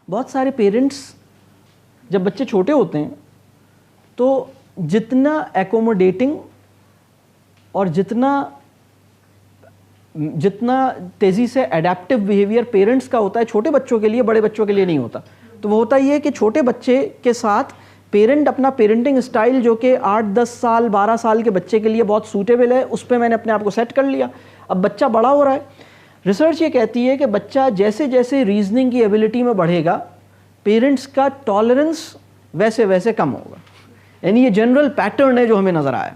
بہت سارے پیرنٹس جب بچے چھوٹے ہوتے ہیں تو جتنا ایکوموڈیٹنگ اور جتنا تیزی سے اڈیپٹیو بیہیویئر پیرنٹس کا ہوتا ہے چھوٹے بچوں کے لیے، بڑے بچوں کے لیے نہیں ہوتا. تو وہ ہوتا یہ ہے کہ چھوٹے بچے کے ساتھ پیرنٹ اپنا پیرنٹنگ اسٹائل جو کہ 8-10 سال 12 سال کے بچے کے لیے بہت سوٹیبل ہے اس پہ میں نے اپنے آپ کو سیٹ کر لیا. اب بچہ بڑا ہو رہا ہے. ریسرچ یہ کہتی ہے کہ بچہ جیسے جیسے ریزننگ کی ایبلٹی میں بڑھے گا پیرنٹس کا ٹالرنس ویسے ویسے کم ہوگا. یعنی یہ جنرل پیٹرن ہے جو ہمیں نظر آیا.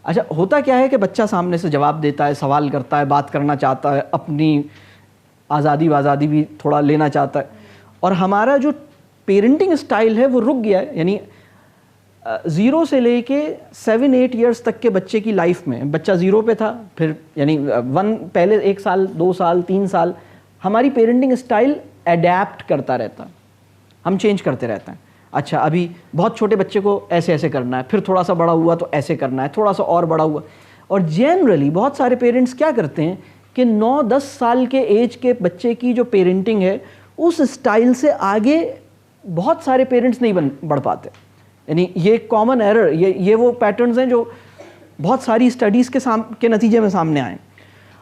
اچھا ہوتا کیا ہے کہ بچہ سامنے سے جواب دیتا ہے، سوال کرتا ہے، بات کرنا چاہتا ہے، اپنی آزادی بھی تھوڑا لینا چاہتا ہے، اور ہمارا جو پیرنٹنگ اسٹائل ہے وہ رک گیا ہے. یعنی 0 سے لے کے 7-8 ایئرس تک کے بچے کی لائف میں بچہ 0 پہ تھا، پھر یعنی 1 پہلے 1 سال 2 سال 3 سال ہماری پیرنٹنگ اسٹائل اڈیپٹ کرتا رہتا ہے، ہم چینج کرتے رہتے ہیں. اچھا ابھی بہت چھوٹے بچے کو ایسے ایسے کرنا ہے، پھر تھوڑا سا بڑا ہوا تو ایسے کرنا ہے، تھوڑا سا اور بڑا ہوا. اور جنرلی بہت سارے پیرنٹس کیا کرتے ہیں کہ 9-10 سال کے ایج کے بچے کی جو پیرنٹنگ ہے اس اسٹائل سے آگے بہت سارے پیرنٹس نہیں بڑھ پاتے. یعنی یہ ایک کامن ایرر، یہ وہ پیٹرنز ہیں جو بہت ساری اسٹڈیز کے نتیجے میں سامنے آئے.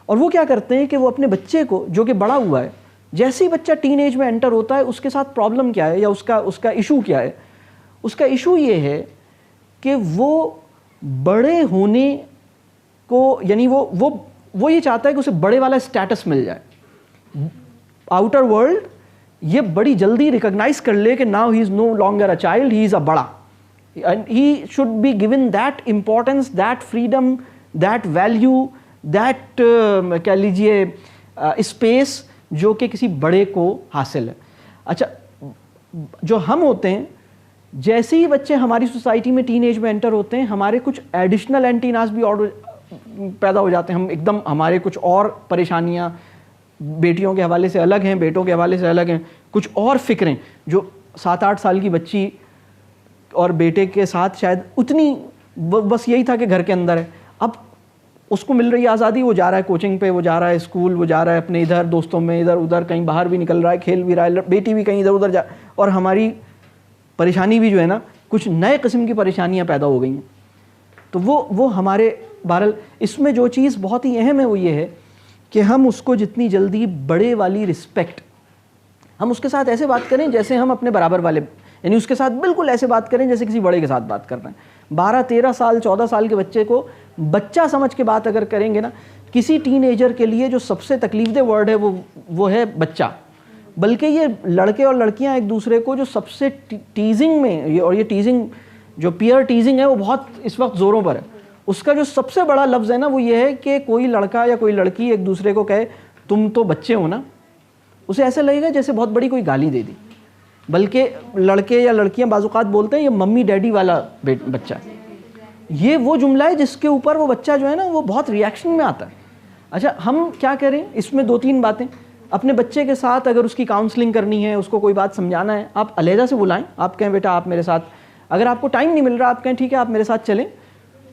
اور وہ کیا کرتے ہیں کہ وہ اپنے بچے کو جو کہ بڑا ہوا ہے، جیسے ہی بچہ ٹین ایج میں انٹر ہوتا ہے اس کے ساتھ پرابلم کیا ہے یا اس کا ایشو کیا ہے؟ اس کا ایشو یہ ہے کہ وہ بڑے ہونے کو، یعنی وہ یہ چاہتا ہے کہ اسے بڑے والا اسٹیٹس مل جائے. آؤٹر ورلڈ یہ بڑی جلدی ریکگنائز کر لے کہ now he is no longer a child, he is a بڑا. He should be given that importance, that freedom, that value, that کہہ لیجیے اسپیس جو کہ کسی بڑے کو حاصل ہے. اچھا جو ہم ہوتے ہیں جیسے ہی بچے ہماری سوسائٹی میں ٹین ایج میں انٹر ہوتے ہیں ہمارے کچھ ایڈیشنل اینٹیناز بھی اور پیدا ہو جاتے ہیں. ہم ایک دم ہمارے کچھ اور پریشانیاں بیٹیوں کے حوالے سے الگ ہیں، بیٹوں کے حوالے سے الگ ہیں، کچھ اور فکریں جو 7-8 سال کی بچی اور بیٹے کے ساتھ شاید اتنی بس یہی تھا کہ گھر کے اندر ہے. اب اس کو مل رہی ہے آزادی، وہ جا رہا ہے کوچنگ پہ، وہ جا رہا ہے اسکول، وہ جا رہا ہے اپنے ادھر دوستوں میں، ادھر ادھر کہیں باہر بھی نکل رہا ہے، کھیل بھی رہا ہے، بیٹی بھی کہیں ادھر ادھر جا، اور ہماری پریشانی بھی جو ہے نا کچھ نئے قسم کی پریشانیاں پیدا ہو گئی ہیں. تو وہ ہمارے بہرحال اس میں جو چیز بہت ہی اہم ہے وہ یہ ہے کہ ہم اس کو جتنی جلدی بڑے والی رسپیکٹ، ہم اس کے ساتھ ایسے بات کریں جیسے ہم اپنے برابر والے، یعنی اس کے ساتھ بالکل ایسے بات کریں جیسے کسی بڑے کے ساتھ بات کر رہے ہیں. 12-13 سال 14 سال کے بچے کو بچہ سمجھ کے بات اگر کریں گے نا، کسی ٹین ایجر کے لیے جو سب سے تکلیف دہ ورڈ ہے وہ ہے بچہ. بلکہ یہ لڑکے اور لڑکیاں ایک دوسرے کو جو سب سے ٹیزنگ میں، اور یہ ٹیزنگ جو پیئر ٹیزنگ ہے وہ بہت اس وقت زوروں پر ہے، اس کا جو سب سے بڑا لفظ ہے نا وہ یہ ہے کہ کوئی لڑکا یا کوئی لڑکی ایک دوسرے کو کہے تم تو بچے ہو نا، اسے ایسا لگے گا جیسے بہت بڑی کوئی گالی دے دی. بلکہ لڑکے یا لڑکیاں بعض اوقات بولتے ہیں یہ ممی ڈیڈی والا بچہ ہے. یہ وہ جملہ ہے جس کے اوپر وہ بچہ جو ہے نا وہ بہت ریاکشن میں آتا ہے. اچھا ہم کیا کریں اس میں 2-3 باتیں. اپنے بچے کے ساتھ اگر اس کی کاؤنسلنگ کرنی ہے، اس کو کوئی بات سمجھانا ہے، آپ علیحدہ سے بلائیں. آپ کہیں بیٹا آپ میرے ساتھ، اگر آپ کو ٹائم نہیں مل رہا آپ کہیں ٹھیک ہے آپ میرے ساتھ چلیں،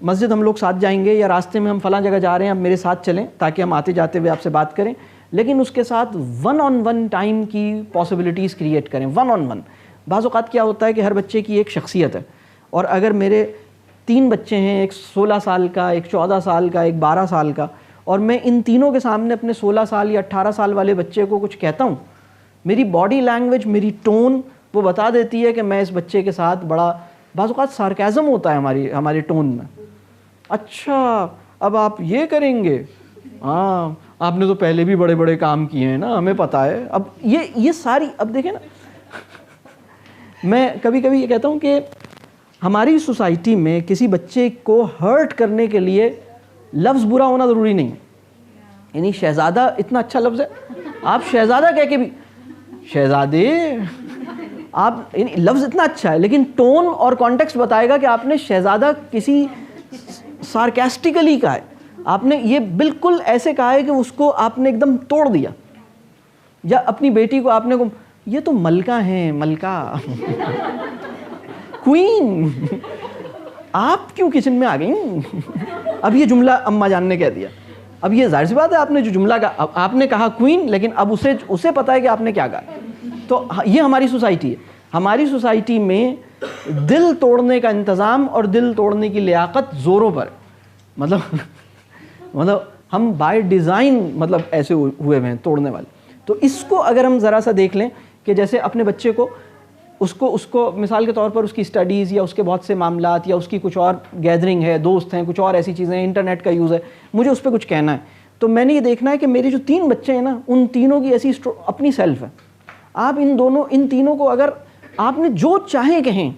مسجد ہم لوگ ساتھ جائیں گے، یا راستے میں ہم فلاں جگہ جا رہے ہیں آپ میرے ساتھ چلیں تاکہ ہم آتے جاتے ہوئے آپ سے بات کریں. لیکن اس کے ساتھ 1-on-1 ٹائم کی پاسبلٹیز کریٹ کریں. 1-on-1 بعض اوقات کیا ہوتا ہے کہ ہر بچے کی ایک شخصیت ہے، اور اگر میرے 3 بچے ہیں، ایک 16 سال کا، ایک 14 سال کا، ایک 12 سال کا، اور میں ان تینوں کے سامنے اپنے 16 سال یا 18 سال والے بچے کو کچھ کہتا ہوں، میری باڈی لینگویج، میری ٹون وہ بتا دیتی ہے کہ میں اس بچے کے ساتھ بڑا، بعض اوقات سارکیزم ہوتا ہے ہماری ٹون میں. اچھا اب آپ یہ کریں گے، ہاں آپ نے تو پہلے بھی بڑے بڑے کام کیے ہیں نا، ہمیں پتہ ہے. اب یہ ساری، اب دیکھیں نا میں کبھی کبھی یہ کہتا ہوں کہ ہماری سوسائٹی میں کسی بچے کو ہرٹ کرنے کے لیے لفظ برا ہونا ضروری نہیں ہے. یعنی شہزادہ اتنا اچھا لفظ ہے، آپ شہزادہ کہہ کے بھی شہزادے، آپ یعنی لفظ اتنا اچھا ہے لیکن ٹون اور کانٹیکسٹ بتائے گا کہ آپ نے شہزادہ کسی سارکیسٹیکلی کہا ہے، آپ نے یہ بالکل ایسے کہا ہے کہ اس کو آپ نے ایک دم توڑ دیا. یا اپنی بیٹی کو آپ نے یہ تو ملکہ ہیں، ملکہ کوئین، آپ کیوں کچن میں آ گئیں؟ اب یہ جملہ اماں جان نے کہہ دیا. اب یہ ظاہر سی بات ہے آپ نے جو جملہ کہا، آپ نے کہا کوئین، لیکن اب اسے پتہ ہے کہ آپ نے کیا کہا. تو یہ ہماری سوسائٹی ہے. ہماری سوسائٹی میں دل توڑنے کا انتظام اور دل توڑنے کی لیاقت زوروں پر, مطلب ہم بائی ڈیزائن مطلب ایسے ہوئے ہیں توڑنے والے. تو اس کو اگر ہم ذرا سا دیکھ لیں کہ جیسے اپنے بچے کو اس کو مثال کے طور پر اس کی اسٹڈیز یا اس کے بہت سے معاملات یا اس کی کچھ اور گیدرنگ ہے, دوست ہیں, کچھ اور ایسی چیزیں ہیں, انٹرنیٹ کا یوز ہے, مجھے اس پہ کچھ کہنا ہے, تو میں نے یہ دیکھنا ہے کہ میرے جو 3 بچے ہیں نا ان تینوں کی ایسی اپنی سیلف ہے. آپ ان تینوں کو اگر آپ نے جو چاہیں کہیں,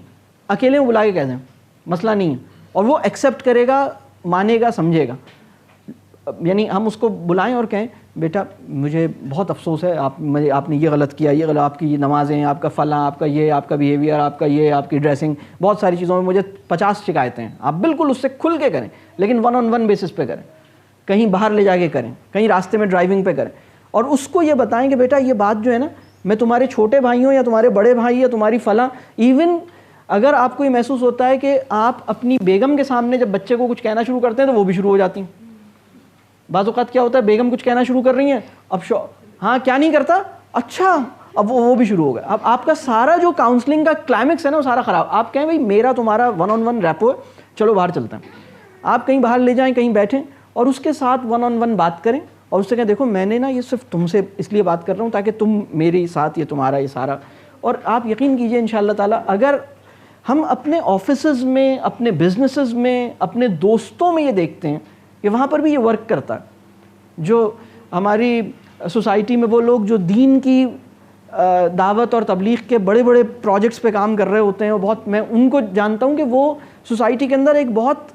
اکیلے میں بلا کے کہہ دیں, مسئلہ نہیں ہے, اور وہ ایکسیپٹ کرے گا, مانے گا, سمجھے گا. یعنی ہم اس کو بلائیں اور کہیں بیٹا مجھے بہت افسوس ہے, آپ نے یہ غلط کیا, یہ غلط, آپ کی یہ نمازیں, آپ کا فلاں, آپ کا یہ, آپ کا بیہیویئر, آپ کا یہ, آپ کی ڈریسنگ, بہت ساری چیزوں میں مجھے 50 شکایتیں ہیں. آپ بالکل اس سے کھل کے کریں, لیکن 1-on-1 بیسس پہ کریں, کہیں باہر لے جا کے کریں, کہیں راستے میں ڈرائیونگ پہ کریں, اور اس کو یہ بتائیں کہ بیٹا یہ بات جو ہے نا, میں تمہارے چھوٹے بھائی ہوں یا تمہارے بڑے بھائی یا تمہاری فلاں, ایون اگر آپ کو یہ محسوس ہوتا ہے کہ آپ اپنی بیگم کے سامنے جب بچے کو کچھ کہنا شروع کرتے ہیں تو وہ بھی شروع ہو جاتی ہیں. بعض اوقات کیا ہوتا ہے, بیگم کچھ کہنا شروع کر رہی ہیں, اب ہاں کیا نہیں کرتا, اچھا, اب وہ بھی شروع ہو گیا. اب آپ کا سارا جو کاؤنسلنگ کا کلائمیکس ہے نا وہ سارا خراب. آپ کہیں بھائی میرا تمہارا 1-on-1 ریپو ہے, چلو باہر چلتے ہیں. آپ کہیں باہر لے جائیں, کہیں بیٹھیں اور اس کے ساتھ 1-on-1 بات کریں, اور اس سے کہیں دیکھو میں نے نا یہ صرف تم سے اس لیے بات کر رہا ہوں تاکہ تم میرے ساتھ, یہ تمہارا یہ سارا. اور آپ یقین کیجئے انشاءاللہ تعالیٰ اگر ہم اپنے آفیسز میں, اپنے بزنسز میں, اپنے دوستوں میں یہ دیکھتے ہیں کہ وہاں پر بھی یہ ورک کرتا ہے. جو ہماری سوسائٹی میں وہ لوگ جو دین کی دعوت اور تبلیغ کے بڑے بڑے پروجیکٹس پہ کام کر رہے ہوتے ہیں, وہ بہت, میں ان کو جانتا ہوں کہ وہ سوسائٹی کے اندر ایک بہت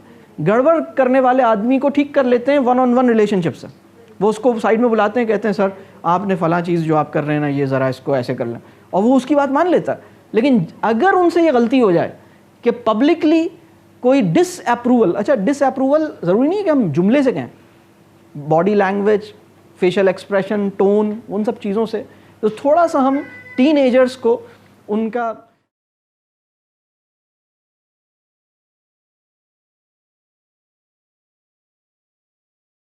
گڑبڑ کرنے والے آدمی کو ٹھیک کر لیتے ہیں 1-on-1 ریلیشن شپ سے. وہ اس کو سائڈ میں بلاتے ہیں, کہتے ہیں سر آپ نے فلاں چیز جو آپ کر رہے ہیں نا یہ ذرا اس کو ایسے کر لیں, اور وہ اس کی بات مان لیتا ہے. لیکن اگر ان سے یہ غلطی ہو جائے کہ پبلکلی کوئی ڈس اپروول, اچھا ڈس اپروول ضروری نہیں ہے کہ ہم جملے سے کہیں, body language, facial expression, tone, ان سب چیزوں سے, تو تھوڑا سا ہم ٹین ایجرز کو ان کا